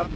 You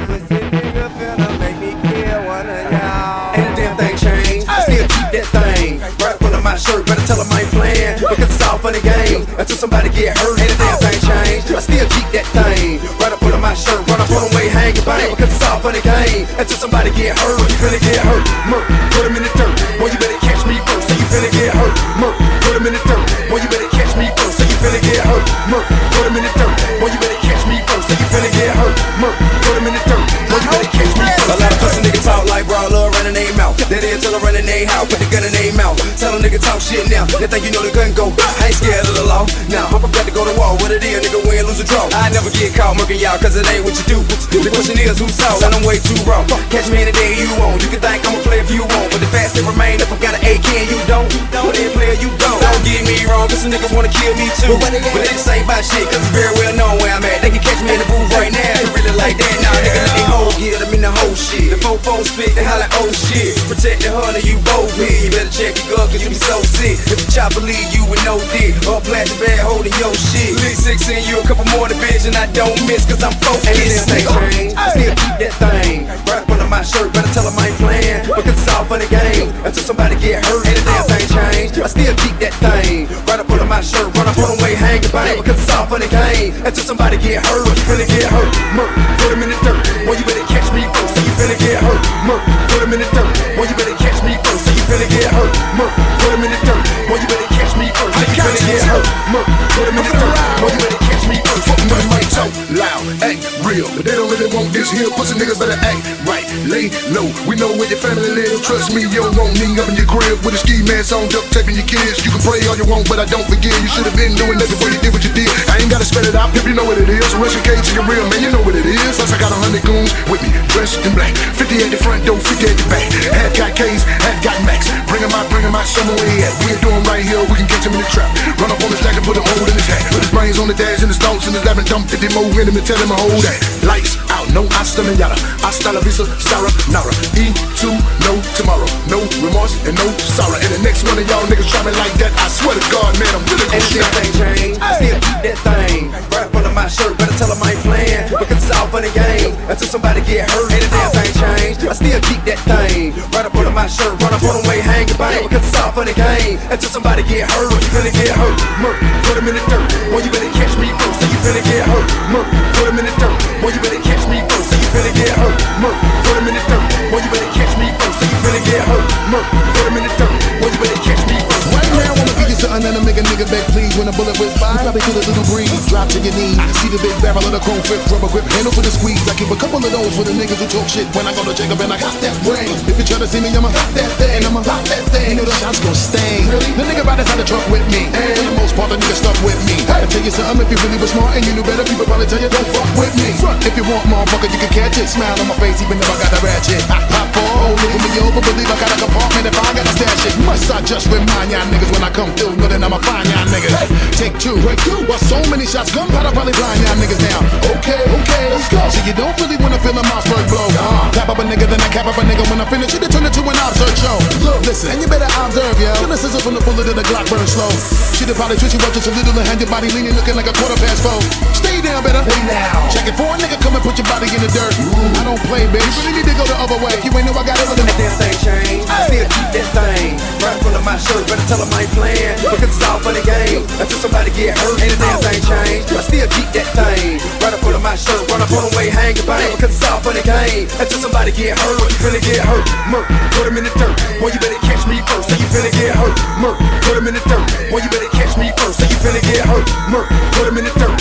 pussy nigga finna make me kill one of y'all. Ain't a damn thing changed, I still keep that thing right up under my shirt. Better tell 'em I ain't playing, because it's all funny games until somebody get hurt. Ain't a damn thing changed, I still keep that thing right up under my shirt. Run up on 'em way hanging bang, because it's all funny games until somebody get hurt. You finna get hurt, murk, put 'em in the dirt. Boy, you better catch me first, so you finna get hurt, murk, put 'em in the dirt. Boy, you better catch me first, so you finna get hurt, murk, put 'em in the dirt. Boy, you better catch me first, so you finna get hurt, murk, put 'em in the dirt. Boy, you better catch me first. A lot of pussy niggas talk like bro, love running their mouth. They did till I'm running their house, put the gun in their mouth. Tell them nigga talk shit now, they think you know the gun go. I ain't scared of the law, now I'm about to go to war. What it is, nigga, win, lose or draw. I never get caught murking y'all, cause it ain't what you do. The question is who's soft, and I'm way too raw. Catch me any day you want, you can think I'ma play if you want, but the fast it remain, if I got an AK and you don't, put in player you don't. Don't get me wrong, cause some niggas wanna kill me too, but they just ain't about shit, cause it's very well known where I'm at. They can catch me in the booth right now, if you really like that. Nah, nigga, let me hold, get them in the whole shit. The 4-4 spit, they holla oh shit. Protect the hunter, you both here. You better check your gun, cause you be so sick. If the chopper leave you with no dick, or plastic bag holding your shit. Leave 6 in you, a couple more to bitch, and I don't miss, cause I'm focused. Ain't this thing changed, I still keep that thing right up under my shirt. Better tell 'em I ain't playing, because it's all funny games until somebody get hurt. Ain't a damn thing changed, I still keep that thing right up under my shirt. Run up on 'em way hanging bang, because it's all funny games until somebody get hurt. You finna get hurt, murk, put 'em in the dirt. Boy, you better catch me first, so you finna get hurt, murk, put 'em in the dirt. Boy, you better catch me first, so you finna get hurt, murk, put 'em in the dirt. Boy, you better catch me first, so you finna get hurt, murk, put 'em in the dirt. Boy, you better catch me first. Fuck them mic talk loud, act real, but they don't really want this here. Pussy niggas better act right, lay low. We know where your family lives. Trust me, you don't want me up in your crib with a ski mask on, duct taping your kids. You can pray all you want, but I don't forgive. You should have been doing that before you did what you did. I ain't gotta spell it out if you know what it is. Russian cage to your real man, you know what it is. Plus I got 100 goons with me, dressed in black. 50 at the front door, 50 at the back. Half got K's, half got Max. Bring 'em out somewhere where he at. We ain't doing right here, we can catch him in the trap. Run up on his leg and put a hole in his hat. Put his brains on the dash and his thoughts and his lap and dump 50 more in him and tell him to hold that. Lights out, no hasta manana, hasta la vista, sayonara. E2, no tomorrow, no remorse and no sorrow. And the next one of y'all niggas try me like that, I swear to God, man, I'm really Ain't a damn thing changed, I still keep that thing right up under my shirt. Better tell 'em I ain't playing, because it's all funny games until somebody get hurt. Ain't a damn thing changed, I still keep that thing right up under my shirt. Run up on 'em way hanging bang, because it's all funny games until somebody get hurt. You finna get hurt, murk, put 'em in the dirt. Boy, you better catch me first, so you finna get hurt, murk, put 'em in the dirt. Boy, you better catch me first, so you finna get hurt, murk, put 'em in the dirt. Boy, you better catch me first, so you finna get hurt, murk, put 'em in the dirt. Boy, you better catch me first. Right now, I'ma give you something that'll make a nigga beg please. When a bullet whips by, you probably feel a little breeze. Drop to your knees, see the big barrel of the chrome fifth rubber grip handle for the squeeze. I keep a couple of those for the niggas who talk shit when I go to Jacob and I got that brain. If you try to see me, I'ma hot that thing, I'ma hot that thing. You know the shots gon' sting. Really? The nigga right inside the truck with me, and for the most part, the nigga stuck with me. I tell you something, if you really was smart and you knew better, people probably tell you don't fuck with me. If you want motherfucker, you can catch it. Smile on my face, even if I got a ratchet. Hot ball, look at me over, believe I got a compartment if I gotta stash it. Must I just remind y'all niggas when I come through, know that I'ma find y'all niggas. Take two, break two. Well, so many shots, gunpowder probably blind y'all niggas now. Okay, let's go. So you don't really wanna feel a Mossberg blow. Tap up a nigga, then I cap up a nigga. When I finish, it'll turn into an absurd show. Look, listen, and you better observe, yo. Feel the scissor from the bullet to the Glock burn slow. Shit'll probably twist you up just a little and hand your body leaning, looking like a quarter past four. Stay down, better. Hey now. Check it for a nigga, come and put your body in the dirt. I don't play, bitch. You really need to go the other way. If you ain't know I got it with them. Ain't damn thing changed, I still keep that thing right up under my shirt. Better tell 'em I ain't playing, because it's all funny games until somebody get hurt. Ain't a damn thing changed, I still keep that thing right up under my shirt. Run up on 'em way hanging bang, because it's all funny games until somebody get hurt. You finna get hurt, murk, put 'em in the dirt. Boy, you better catch me first, so you finna get hurt, murk, put 'em in the dirt. Boy, you better catch me first, so you finna get hurt, murk, put 'em in the dirt.